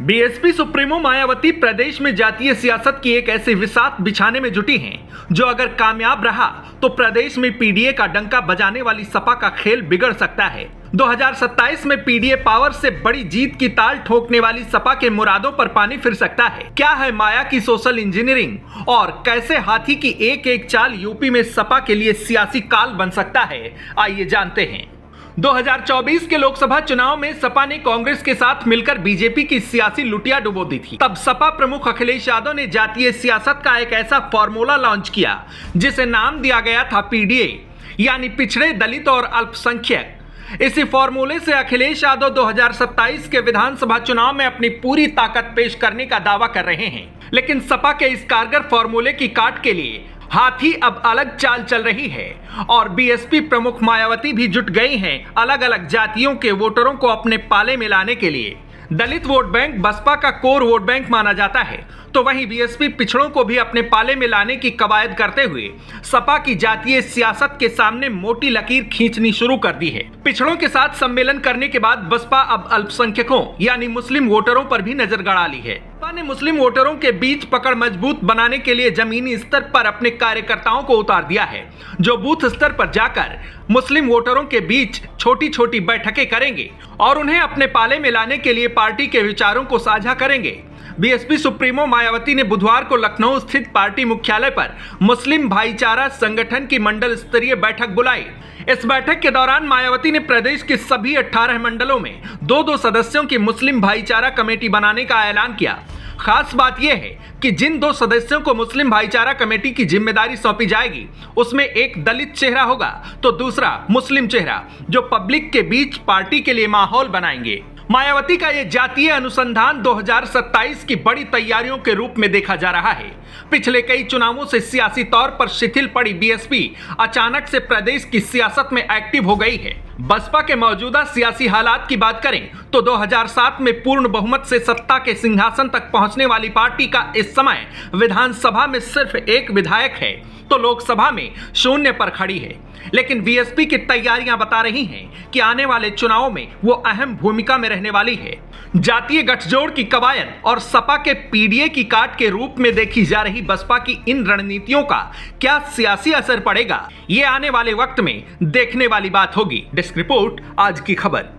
BSP supremo Mayawati प्रदेश में जातीय सियासत की एक ऐसी विसात बिछाने में जुटी हैं जो अगर कामयाब रहा तो प्रदेश में पीडीए का डंका बजाने वाली सपा का खेल बिगड़ सकता है। 2027 में पीडीए पावर से बड़ी जीत की ताल ठोकने वाली सपा के मुरादों पर पानी फिर सकता है। क्या है माया की सोशल इंजीनियरिंग और कैसे हाथी की एक एक चाल यूपी में सपा के लिए सियासी काल बन सकता है, आइए जानते हैं। 2024 के लोकसभा चुनाव में सपा ने कांग्रेस के साथ मिलकर बीजेपी की सियासी लुटिया डुबो दी थी। तब सपा प्रमुख अखिलेश यादव ने जातीय सियासत का एक ऐसा फॉर्मूला लॉन्च किया जिसे नाम दिया गया था पीडीए, यानी पिछड़े, दलित और अल्पसंख्यक। इसी फॉर्मूले से अखिलेश यादव 2027 के विधानसभा चुनाव में अपनी पूरी ताकत पेश करने का दावा कर रहे हैं। लेकिन सपा के इस कारगर फॉर्मूले की काट के लिए हाथी अब अलग चाल चल रही है और बीएसपी प्रमुख मायावती भी जुट गई हैं अलग अलग जातियों के वोटरों को अपने पाले में लाने के लिए। दलित वोट बैंक बसपा का कोर वोट बैंक माना जाता है, तो वहीं बीएसपी पिछड़ों को भी अपने पाले में लाने की कवायद करते हुए सपा की जातीय सियासत के सामने मोटी लकीर खींचनी शुरू कर दी है। पिछड़ों के साथ सम्मेलन करने के बाद बसपा अब अल्पसंख्यकों यानी मुस्लिम वोटरों पर भी नजर गड़ा ली है। सपा ने मुस्लिम वोटरों के बीच पकड़ मजबूत बनाने के लिए जमीनी स्तर पर अपने कार्यकर्ताओं को उतार दिया है, जो बूथ स्तर पर जाकर मुस्लिम वोटरों के बीच छोटी छोटी बैठकें करेंगे और उन्हें अपने पाले में लाने के लिए पार्टी के विचारों को साझा करेंगे। बीएसपी सुप्रीमो मायावती ने बुधवार को लखनऊ स्थित पार्टी मुख्यालय पर मुस्लिम भाईचारा संगठन की मंडल स्तरीय बैठक बुलाई। इस बैठक के दौरान मायावती ने प्रदेश के सभी 18 मंडलों में 2-2 सदस्यों की मुस्लिम भाईचारा कमेटी बनाने का ऐलान किया। खास बात यह है कि जिन 2 सदस्यों को मुस्लिम भाईचारा कमेटी की जिम्मेदारी सौंपी जाएगी उसमें एक दलित चेहरा होगा तो दूसरा मुस्लिम चेहरा, जो पब्लिक के बीच पार्टी के लिए माहौल बनाएंगे। मायावती का यह जातीय अनुसंधान 2027 की बड़ी तैयारियों के रूप में देखा जा रहा है। पिछले कई चुनावों से सियासी तौर पर शिथिल पड़ी बीएसपी अचानक से प्रदेश की सियासत में एक्टिव हो गई है। बसपा के मौजूदा सियासी हालात की बात करें तो 2007 में पूर्ण बहुमत से सत्ता के सिंहासन तक पहुंचने वाली पार्टी का इस समय विधानसभा में सिर्फ एक विधायक है तो लोकसभा में 0 पर खड़ी है। लेकिन बीएसपी की तैयारियां बता रही हैं कि आने वाले चुनावों में वो अहम भूमिका में रहने वाली है। जातीय गठजोड़ की कवायद और सपा के पीडीए की काट के रूप में देखी जा रही बसपा की इन रणनीतियों का क्या सियासी असर पड़ेगा, ये आने वाले वक्त में देखने वाली बात होगी। डेस्क रिपोर्ट, आज की खबर।